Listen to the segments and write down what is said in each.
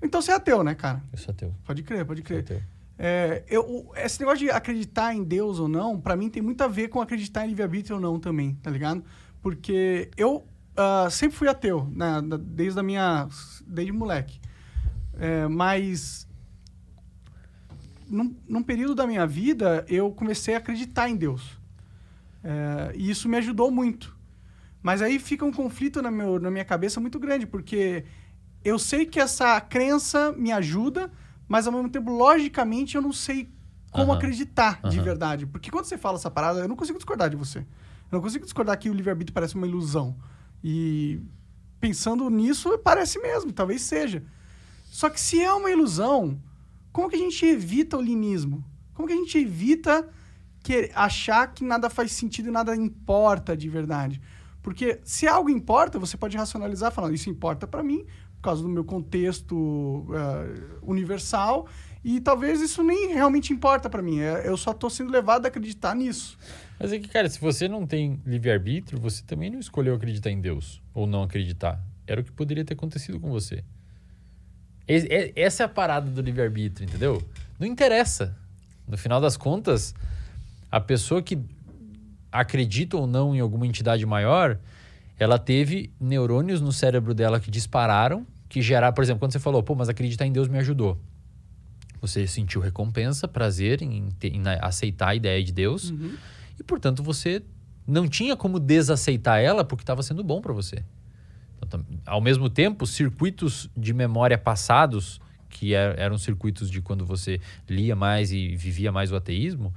Então você é ateu, né, cara? Eu sou ateu. Pode crer, pode crer. Sou ateu. Esse negócio de acreditar em Deus ou não, pra mim tem muito a ver com acreditar em livre-arbítrio ou não também, tá ligado? Porque eu sempre fui ateu, né, desde moleque. Mas num período da minha vida, eu comecei a acreditar em Deus. E isso me ajudou muito. Mas aí fica um conflito na minha cabeça muito grande, porque eu sei que essa crença me ajuda, mas ao mesmo tempo, logicamente, eu não sei como acreditar de verdade. Porque quando você fala essa parada, eu não consigo discordar de você. Eu não consigo discordar que o livre-arbítrio parece uma ilusão. E pensando nisso, parece mesmo, talvez seja. Só que se é uma ilusão, como que a gente evita o linismo? Como que a gente evita achar que nada faz sentido e nada importa de verdade? Porque se algo importa, você pode racionalizar falando, isso importa para mim, por causa do meu contexto universal, e talvez isso nem realmente importa para mim. Eu só tô sendo levado a acreditar nisso. Mas é que, cara, se você não tem livre-arbítrio, você também não escolheu acreditar em Deus ou não acreditar. Era o que poderia ter acontecido com você. Essa é a parada do livre-arbítrio, entendeu? Não interessa. No final das contas, a pessoa que acredita ou não em alguma entidade maior, ela teve neurônios no cérebro dela que dispararam, que geraram, por exemplo, quando você falou, mas acreditar em Deus me ajudou. Você sentiu recompensa, prazer em aceitar a ideia de Deus, e, portanto, você não tinha como desaceitar ela porque estava sendo bom para você. Então, ao mesmo tempo, circuitos de memória passados, que eram circuitos de quando você lia mais e vivia mais o ateísmo,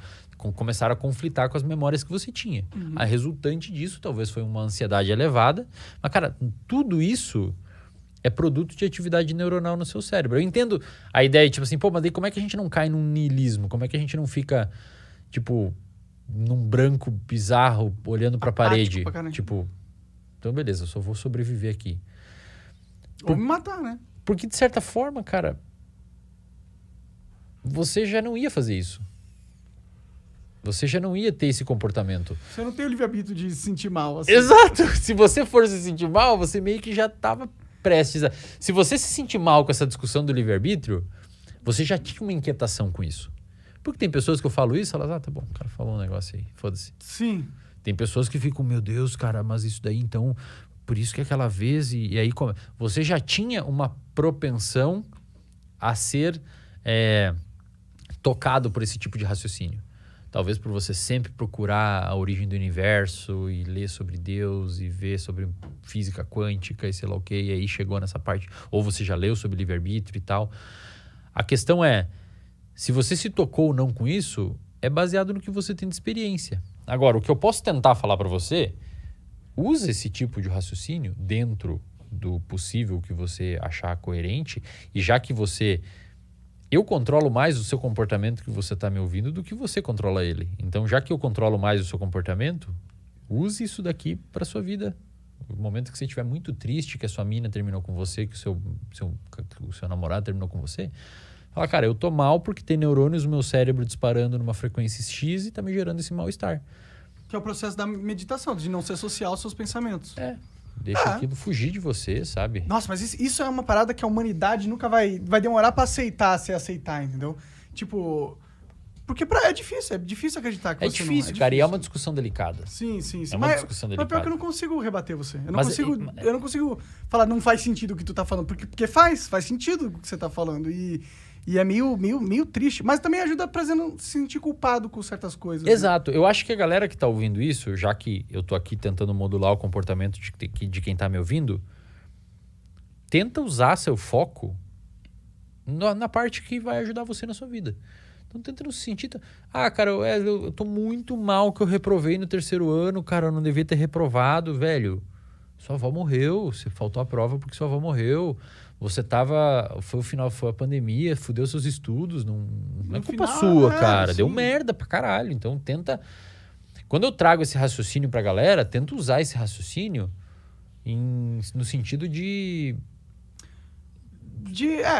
começaram a conflitar com as memórias que você tinha. A resultante disso talvez foi uma ansiedade elevada. Mas, cara, tudo isso é produto de atividade neuronal no seu cérebro. Eu entendo a ideia, tipo assim, mas daí como é que a gente não cai num niilismo? Como é que a gente não fica, tipo, num branco bizarro, olhando pra parede? Tipo, então beleza, eu só vou sobreviver aqui. Ou me matar, né? Porque, de certa forma, cara, você já não ia fazer isso. Você já não ia ter esse comportamento. Você não tem o livre-arbítrio de se sentir mal. Assim. Exato! Se você for se sentir mal, você meio que já estava prestes a... Se você se sentir mal com essa discussão do livre-arbítrio, você já tinha uma inquietação com isso. Porque tem pessoas que eu falo isso, elas, tá bom, o cara falou um negócio aí, foda-se. Sim. Tem pessoas que ficam, meu Deus, cara, mas isso daí então... Por isso que aquela vez... E aí, você já tinha uma propensão a ser tocado por esse tipo de raciocínio. Talvez por você sempre procurar a origem do universo e ler sobre Deus e ver sobre física quântica e sei lá o quê, e aí chegou nessa parte. Ou você já leu sobre livre-arbítrio e tal. A questão é, se você se tocou ou não com isso, é baseado no que você tem de experiência. Agora, o que eu posso tentar falar para você, use esse tipo de raciocínio dentro do possível que você achar coerente, e já que você... Eu controlo mais o seu comportamento que você está me ouvindo do que você controla ele. Então, já que eu controlo mais o seu comportamento, use isso daqui para sua vida. No momento que você estiver muito triste, que a sua mina terminou com você, que o seu namorado terminou com você, fala, cara, eu tô mal porque tem neurônios no meu cérebro disparando numa frequência X e tá me gerando esse mal-estar. Que é o processo da meditação, de não se associar aos seus pensamentos. Deixa aquilo fugir de você, sabe? Nossa, mas isso é uma parada que a humanidade nunca vai demorar pra aceitar, entendeu? Tipo... Porque é difícil acreditar que você não... É difícil, cara, e é uma discussão delicada. Sim. É uma discussão delicada. Mas pior que eu não consigo rebater você. Eu não consigo falar, não faz sentido o que tu tá falando. Porque faz sentido o que você tá falando. E é meio triste. Mas também ajuda pra não se sentir culpado com certas coisas. Exato. Né? Eu acho que a galera que tá ouvindo isso, já que eu tô aqui tentando modular o comportamento de quem tá me ouvindo, tenta usar seu foco na parte que vai ajudar você na sua vida. Então tenta não se sentir... cara, eu tô muito mal que eu reprovei no 3º ano, cara, eu não devia ter reprovado, velho. Sua avó morreu, você faltou a prova porque sua avó morreu. Você foi a pandemia, fudeu seus estudos, não é culpa sua, cara. Sim. Deu merda pra caralho. Então tenta... Quando eu trago esse raciocínio pra galera, tenta usar esse raciocínio no sentido de...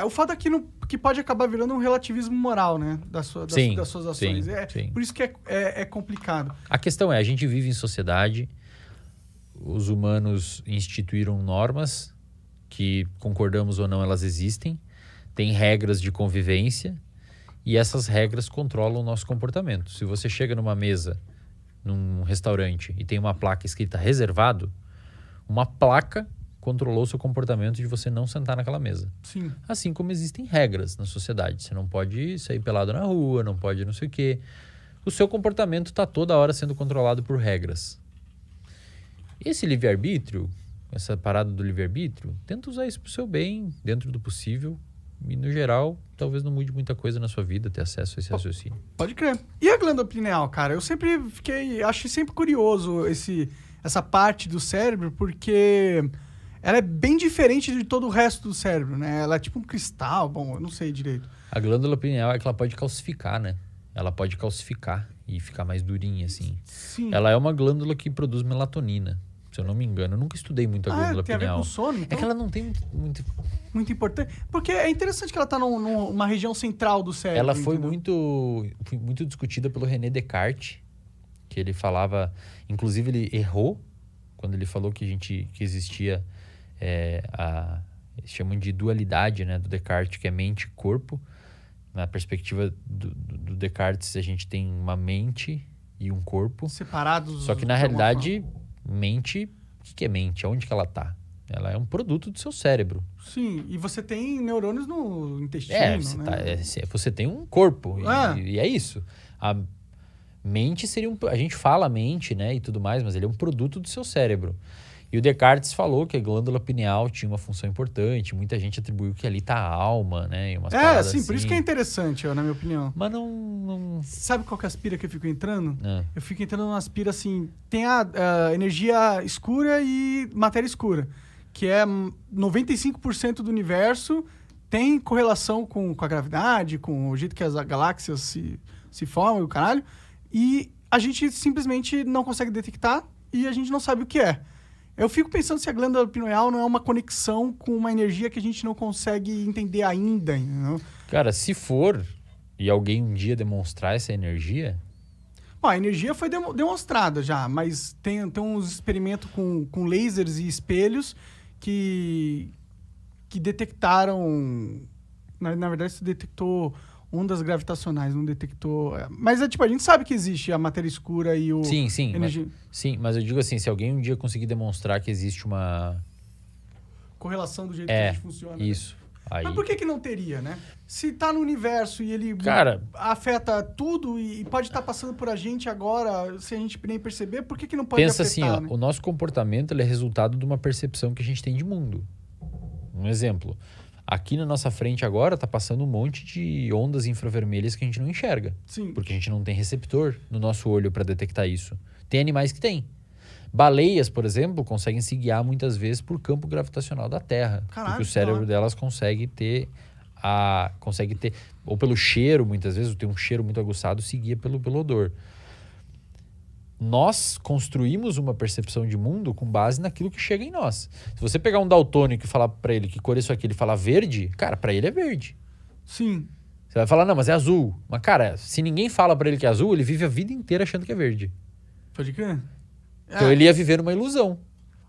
O fato é que pode acabar virando um relativismo moral, né? Das suas ações. Sim. Por isso que é complicado. A questão é, a gente vive em sociedade, os humanos instituíram normas que, concordamos ou não, elas existem. tem regras de convivência e essas regras controlam o nosso comportamento. Se você chega numa mesa, num restaurante e tem uma placa escrita reservado, uma placa controlou o seu comportamento de você não sentar naquela mesa. Sim. Assim como existem regras na sociedade. Você não pode sair pelado na rua, não pode não sei o quê. O seu comportamento está toda hora sendo controlado por regras. Esse livre-arbítrio, essa parada do livre-arbítrio, tenta usar isso para o seu bem, dentro do possível. E, no geral, talvez não mude muita coisa na sua vida ter acesso a esse raciocínio. Pode crer. E a glândula pineal, cara? Eu sempre achei sempre curioso essa parte do cérebro, porque ela é bem diferente de todo o resto do cérebro, né? Ela é tipo um cristal, bom, eu não sei direito. A glândula pineal é que ela pode calcificar, né? Ela pode calcificar e ficar mais durinha, assim. Sim. Ela é uma glândula que produz melatonina, se eu não me engano. Eu nunca estudei muito a glândula tem pineal. A ver com sono, então? É que ela não tem muito... Muito importante. Porque é interessante que ela tá numa região central do cérebro. Ela foi entendeu? muito discutida pelo René Descartes, que ele falava... Inclusive, ele errou quando ele falou que existia eles chamam de dualidade, né, do Descartes, que é mente e corpo. Na perspectiva do Descartes, a gente tem uma mente e um corpo. Separados. Só que, na realidade, mente... O que é mente? Aonde que ela tá? Ela é um produto do seu cérebro. Sim, e você tem neurônios no intestino, você tem um corpo, e é isso. A mente seria a gente fala mente, né, e tudo mais, mas ele é um produto do seu cérebro. E o Descartes falou que a glândula pineal tinha uma função importante, muita gente atribuiu que ali tá a alma, né, e umas paradas sim, assim. por isso que é interessante, na minha opinião. Mas não... Sabe qual que é a aspira que eu fico entrando? É. Eu fico entrando numa aspira assim, tem a energia escura e matéria escura, que é 95% do universo, tem correlação com a gravidade, com o jeito que as galáxias se formam e o caralho, e a gente simplesmente não consegue detectar e a gente não sabe o que é. Eu fico pensando se a glândula pineal não é uma conexão com uma energia que a gente não consegue entender ainda, entendeu? Cara, se for, e alguém um dia demonstrar essa energia... Bom, a energia foi demonstrada já, mas tem uns experimentos com lasers e espelhos que detectaram... Na verdade, isso detectou ondas gravitacionais, não detectou... Mas a gente sabe que existe a matéria escura e o... Sim, energia... mas eu digo assim, se alguém um dia conseguir demonstrar que existe uma... correlação do jeito que a gente funciona. Isso. Aí... Mas por que não teria, né? Se tá no universo e ele afeta tudo e pode estar passando por a gente agora, se a gente nem perceber, por que não pode Pensa afetar, assim, né? O nosso comportamento ele é resultado de uma percepção que a gente tem de mundo. Um exemplo. Aqui na nossa frente agora tá passando um monte de ondas infravermelhas que a gente não enxerga. Sim. Porque a gente não tem receptor no nosso olho para detectar isso. Tem animais que têm. Baleias, por exemplo, conseguem se guiar muitas vezes por campo gravitacional da Terra. Caralho, porque o cérebro delas consegue ter, ou pelo cheiro, muitas vezes, tem um cheiro muito aguçado, se guia pelo odor. Nós construímos uma percepção de mundo com base naquilo que chega em nós. Se você pegar um daltônico e falar para ele que cor é isso aqui, ele falar verde, cara, para ele é verde. Sim. Você vai falar, não, mas é azul. Mas, cara, se ninguém fala para ele que é azul, ele vive a vida inteira achando que é verde. Pode crer. Então ele ia viver numa ilusão.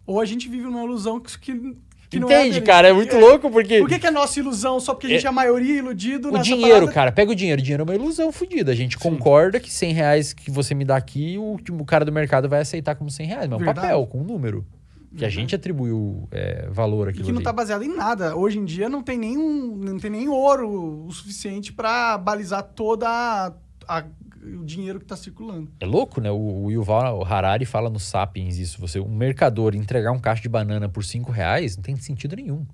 Ou a gente vive numa ilusão que não Entende, é cara? É muito louco, porque... Por que é nossa ilusão? Só porque a gente é a maioria iludido O dinheiro, cara, pega o dinheiro. O dinheiro é uma ilusão fodida. A gente concorda que R$100 que você me dá aqui, o cara do mercado vai aceitar como R$100. Mas é um papel, com um número. Que a gente atribuiu valor àquilo e que não está baseado em nada. Hoje em dia não tem nem ouro o suficiente para balizar toda o dinheiro que está circulando. É louco, né? O Yuval Harari fala no Sapiens isso. Um mercador entregar um cacho de banana por R$5 não tem sentido nenhum.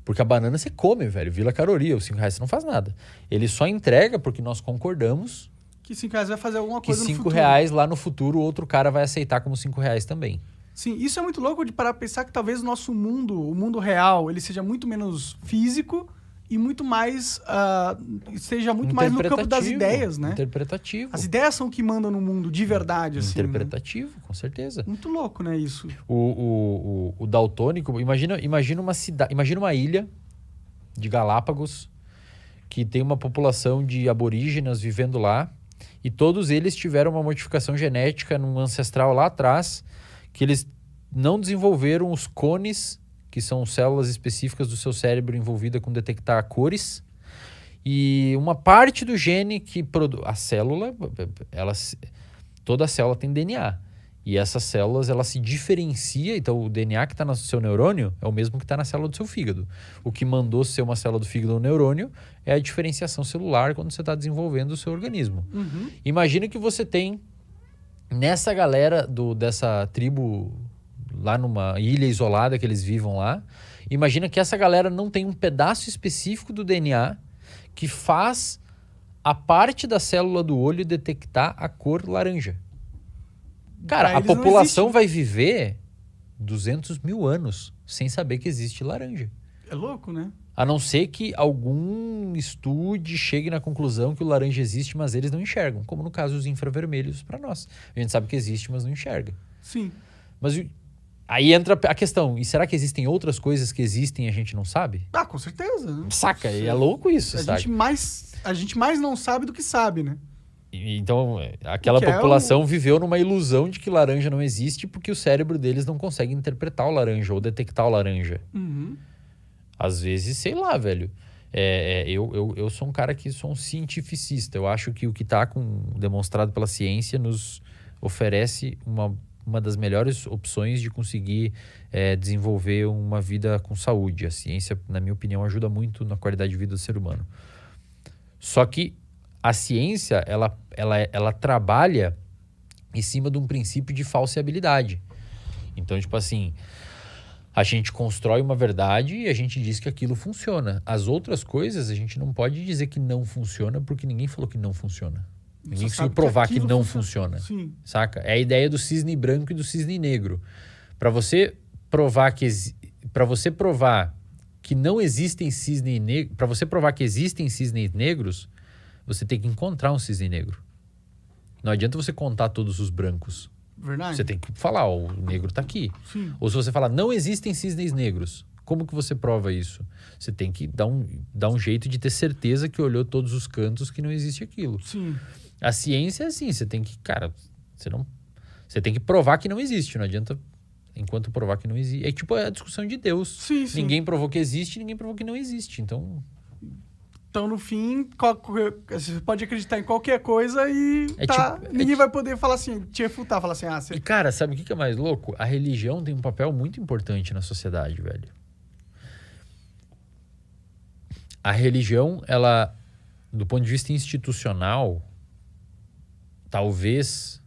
Porque a banana você come, velho. Vila caloria. Os R$5 você não faz nada. Ele só entrega porque nós concordamos que R$5 vai fazer alguma coisa no futuro. Que R$5 lá no futuro outro cara vai aceitar como R$5 também. Sim, isso é muito louco de parar pra pensar que talvez o nosso mundo, o mundo real, ele seja muito menos físico e muito mais esteja muito mais no campo das ideias, né? Interpretativo. As ideias são o que mandam no mundo de verdade, assim. Interpretativo, né? Com certeza. Muito louco, né, isso? O daltônico, imagina uma cidade, imagina uma ilha de Galápagos que tem uma população de aborígenas vivendo lá e todos eles tiveram uma modificação genética num ancestral lá atrás que eles não desenvolveram os cones que são células específicas do seu cérebro envolvida com detectar cores. E uma parte do gene que produz... A célula, toda célula tem DNA. E essas células, ela se diferencia. Então, o DNA que está no seu neurônio é o mesmo que está na célula do seu fígado. O que mandou ser uma célula do fígado ou neurônio é a diferenciação celular quando você está desenvolvendo o seu organismo. Uhum. Imagina que você tem, nessa galera dessa tribo, lá numa ilha isolada que eles vivam lá, imagina que essa galera não tem um pedaço específico do DNA que faz a parte da célula do olho detectar a cor laranja. Cara, a população vai viver 200 mil anos sem saber que existe laranja. É louco, né? A não ser que algum estude chegue na conclusão que o laranja existe, mas eles não enxergam. Como no caso dos infravermelhos para nós. A gente sabe que existe, mas não enxerga. Sim. Mas aí entra a questão. E será que existem outras coisas que existem e a gente não sabe? Ah, com certeza. Né? Saca? E é louco isso, sabe? A gente mais não sabe do que sabe, né? Então, aquela população viveu numa ilusão de que laranja não existe porque o cérebro deles não consegue interpretar o laranja ou detectar o laranja. Uhum. Às vezes, sei lá, velho. Eu sou um cara que sou um cientificista. Eu acho que o que está demonstrado pela ciência nos oferece uma das melhores opções de conseguir desenvolver uma vida com saúde. A ciência, na minha opinião, ajuda muito na qualidade de vida do ser humano. Só que a ciência, ela trabalha em cima de um princípio de falseabilidade. Então, tipo assim, a gente constrói uma verdade e a gente diz que aquilo funciona. As outras coisas, a gente não pode dizer que não funciona porque ninguém falou que não funciona. Ninguém conseguiu provar que não funciona. Sim. Saca? É a ideia do cisne branco e do cisne negro. Para você provar que não existem cisne negro, para você provar que existem cisnes negros, você tem que encontrar um cisne negro. Não adianta você contar todos os brancos. Verdade. Você tem que falar, o negro tá aqui. Sim. Ou se você falar, não existem cisnes negros, como que você prova isso? Você tem que dar um jeito de ter certeza que olhou todos os cantos que não existe aquilo. Sim. A ciência é assim, você tem que, cara, você tem que provar que não existe, não adianta enquanto provar que não existe. É tipo a discussão de Deus. Sim, sim. Ninguém provou que existe, ninguém provou que não existe. Então, no fim, você pode acreditar em qualquer coisa e ninguém vai poder falar assim, te refutar, falar assim, E cara, sabe o que é mais louco? A religião tem um papel muito importante na sociedade, velho. A religião, ela, do ponto de vista institucional, talvez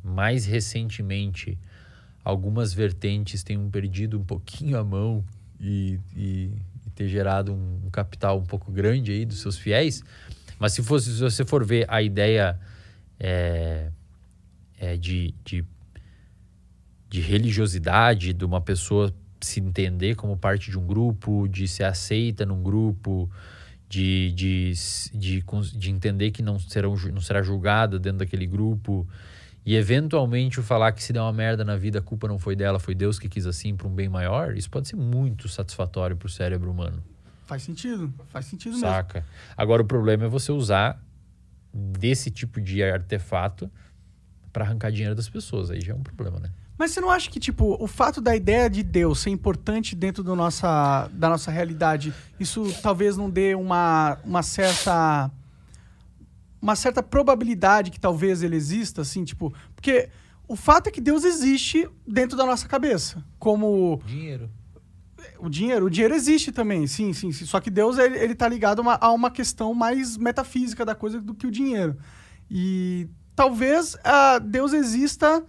mais recentemente algumas vertentes tenham perdido um pouquinho a mão e ter gerado um capital um pouco grande aí dos seus fiéis. Mas se você for ver a ideia de religiosidade, de uma pessoa se entender como parte de um grupo, de ser aceita num grupo, de entender que não será julgada dentro daquele grupo, e eventualmente falar que se der uma merda na vida, a culpa não foi dela, foi Deus que quis assim para um bem maior, isso pode ser muito satisfatório para o cérebro humano. Faz sentido mesmo. Saca? Agora o problema é você usar desse tipo de artefato para arrancar dinheiro das pessoas, aí já é um problema, né? Mas você não acha que, tipo, o fato da ideia de Deus ser importante dentro da nossa realidade, isso talvez não dê uma certa probabilidade que talvez ele exista, assim, tipo... Porque o fato é que Deus existe dentro da nossa cabeça, como... Dinheiro. O dinheiro existe também, sim. Só que Deus, ele tá ligado a uma questão mais metafísica da coisa do que o dinheiro. E talvez Deus exista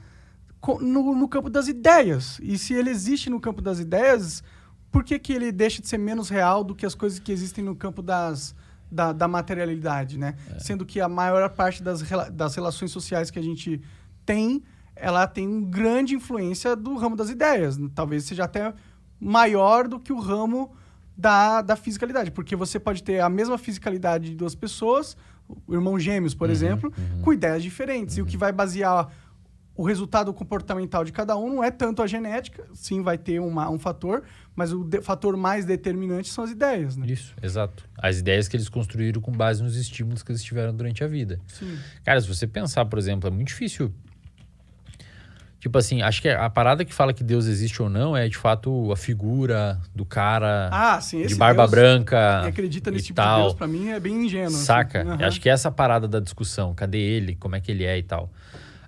no campo das ideias. E se ele existe no campo das ideias, por que ele deixa de ser menos real do que as coisas que existem no campo da materialidade, né? Sendo que a maior parte das relações sociais que a gente tem, ela tem uma grande influência do ramo das ideias. Talvez seja até maior do que o ramo da fisicalidade. Porque você pode ter a mesma fisicalidade de duas pessoas, irmãos gêmeos, por exemplo, com ideias diferentes. E o que vai basear o resultado comportamental de cada um não é tanto a genética, sim, vai ter um fator, mas o fator mais determinante são as ideias, né? Isso, exato. As ideias que eles construíram com base nos estímulos que eles tiveram durante a vida. Sim. Cara, se você pensar, por exemplo, é muito difícil Tipo assim, acho que a parada que fala que Deus existe ou não é, de fato, a figura do cara Sim, de barba Deus branca que acredita nesse e tipo de tal. Deus, pra mim, é bem ingênuo. Saca? Assim. Acho que essa é a parada da discussão. Cadê ele? Como é que ele é e tal.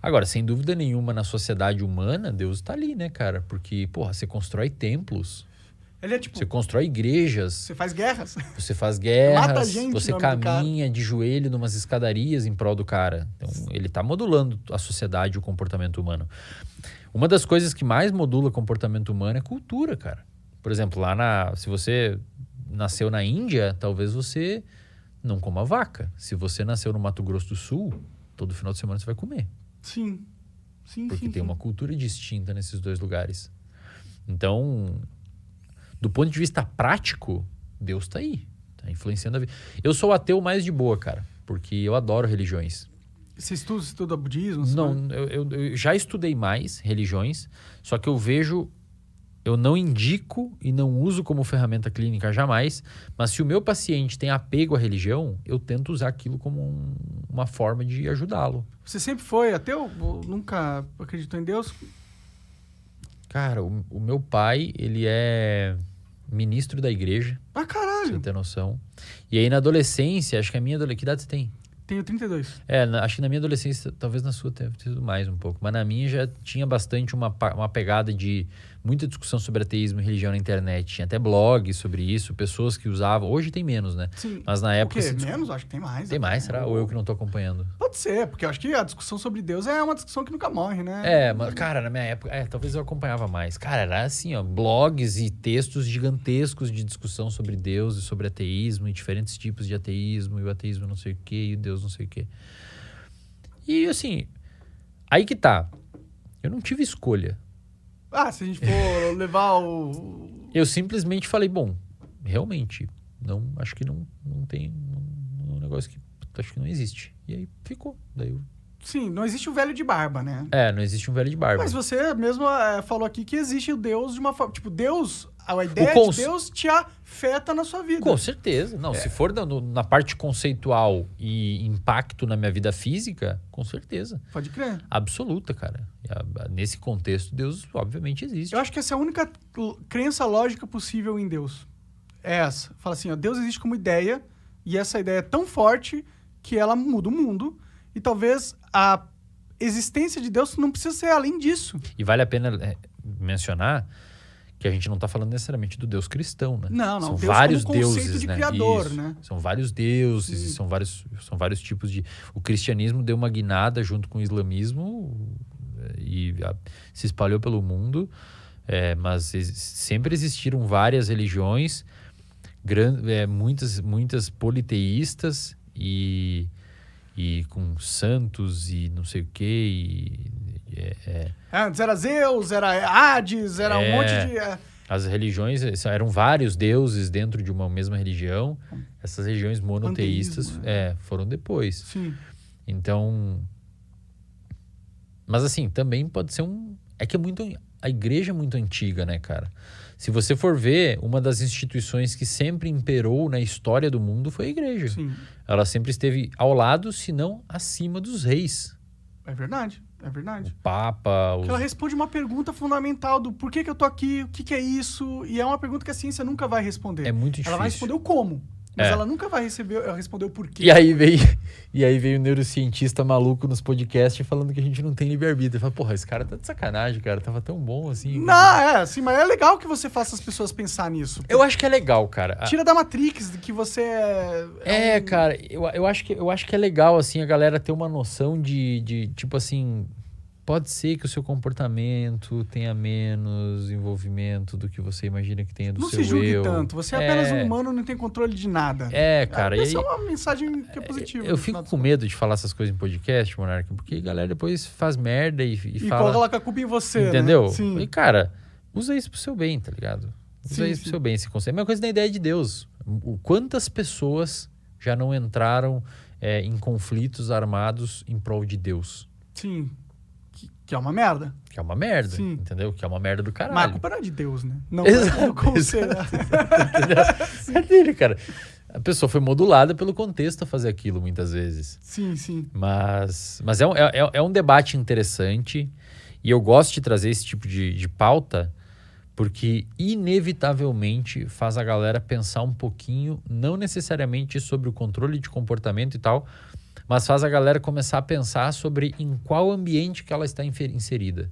Agora, sem dúvida nenhuma, na sociedade humana, Deus tá ali, né, cara? Porque, porra, você constrói templos, Ele é tipo, você constrói igrejas, você faz guerras. você faz guerras, Mata gente você em nome do caminha de joelho numas escadarias em prol do cara. Então, ele tá modulando a sociedade e o comportamento humano. Uma das coisas que mais modula o comportamento humano é cultura, cara. Por exemplo, se você nasceu na Índia, talvez você não coma vaca. Se você nasceu no Mato Grosso do Sul, todo final de semana você vai comer. Sim. Porque tem uma cultura distinta nesses dois lugares. Então, do ponto de vista prático, Deus tá aí. Tá influenciando a vida. Eu sou o ateu mais de boa, cara. Porque eu adoro religiões. Você estuda budismo? Não, eu já estudei mais religiões. Só que eu não indico e não uso como ferramenta clínica jamais. Mas se o meu paciente tem apego à religião, eu tento usar aquilo como uma forma de ajudá-lo. Você sempre foi ateu? Ou nunca acreditou em Deus? Cara, o meu pai, ele é ministro da igreja. Ah, Pra caralho! você ter noção. E aí na adolescência, acho que a minha adolescência... Que idade você tem? Tenho 32. Acho que na minha adolescência, talvez na sua tenha sido mais um pouco. Mas na minha já tinha bastante uma pegada de muita discussão sobre ateísmo e religião na internet. Tinha até blogs sobre isso, pessoas que usavam. Hoje tem menos, né? Sim. Mas na época... O quê? Menos? Acho que tem mais. Tem mais, será? Ou eu que não tô acompanhando? Pode ser, porque eu acho que a discussão sobre Deus é uma discussão que nunca morre, né? Mas, cara, na minha época... talvez eu acompanhava mais. Cara, era assim, ó, blogs e textos gigantescos de discussão sobre Deus e sobre ateísmo e diferentes tipos de ateísmo, e o ateísmo não sei o quê, e o Deus não sei o quê. E, assim, aí que tá. Eu não tive escolha. Se a gente for levar o... Eu simplesmente falei, bom, realmente, acho que não tem um negócio que acho que não existe. E aí ficou. Daí eu... Sim, não existe o velho de barba, né? Não existe um velho de barba. Mas você mesmo falou aqui que existe o Deus de uma forma... Tipo, Deus... A ideia de Deus te afeta na sua vida. Com certeza. Não, se for na parte conceitual e impacto na minha vida física, com certeza. Pode crer. Absoluta, cara. Nesse contexto, Deus obviamente existe. Eu acho que essa é a única crença lógica possível em Deus. É essa. Fala assim, ó, Deus existe como ideia, e essa ideia é tão forte que ela muda o mundo, e talvez a existência de Deus não precisa ser além disso. E vale a pena mencionar que a gente não está falando necessariamente do Deus cristão, né? Não. São Deus vários como conceito deuses, de né? criador, Isso. né? São vários deuses, e são vários tipos de... O cristianismo deu uma guinada junto com o islamismo e se espalhou pelo mundo, mas sempre existiram várias religiões, muitas politeístas e com santos e não sei o quê, Antes era Zeus, era Hades, era um monte de... As religiões eram vários deuses dentro de uma mesma religião. Essas religiões monoteístas foram depois. Sim. Então... Mas assim, também pode ser É que a igreja é muito antiga, né, cara? Se você for ver, uma das instituições que sempre imperou na história do mundo foi a igreja. Sim. Ela sempre esteve ao lado, se não acima dos reis. É verdade. O Papa... Ela responde uma pergunta fundamental do por que eu tô aqui, o que é isso, e é uma pergunta que a ciência nunca vai responder. É muito difícil. Ela vai responder o como, mas ela nunca vai responder o porquê. E aí veio o neurocientista maluco nos podcasts falando que a gente não tem livre-arbítrio. Fala, porra, esse cara tá de sacanagem, cara. Tava tão bom assim. Não, sim, mas é legal que você faça as pessoas pensar nisso. Eu acho que é legal, cara. Tira da Matrix de que você cara, eu acho que é legal, assim, a galera ter uma noção de tipo assim... Pode ser que o seu comportamento tenha menos envolvimento do que você imagina que tenha do seu eu. Não se julgue tanto. Você é apenas um humano, não tem controle de nada. Cara. Essa é uma mensagem que é positiva. Eu fico com medo de falar essas coisas em podcast, Monarca, porque a galera depois faz merda e fala... E coloca a culpa em você, entendeu? Né? Sim. E, cara, usa isso pro seu bem, tá ligado? Usa isso pro seu bem, esse conceito. É a mesma coisa da ideia de Deus. Quantas pessoas já não entraram em conflitos armados em prol de Deus? Sim. Que é uma merda. Que é uma merda, sim. Entendeu? Que é uma merda do caralho. Mas a culpa não é de Deus, né? Não exato, é do conselho. É dele, cara. A pessoa foi modulada pelo contexto a fazer aquilo, muitas vezes. Sim. Mas é um debate interessante E eu gosto de trazer esse tipo de pauta porque inevitavelmente faz a galera pensar um pouquinho, não necessariamente sobre o controle de comportamento e tal, mas faz a galera começar a pensar sobre em qual ambiente que ela está inserida.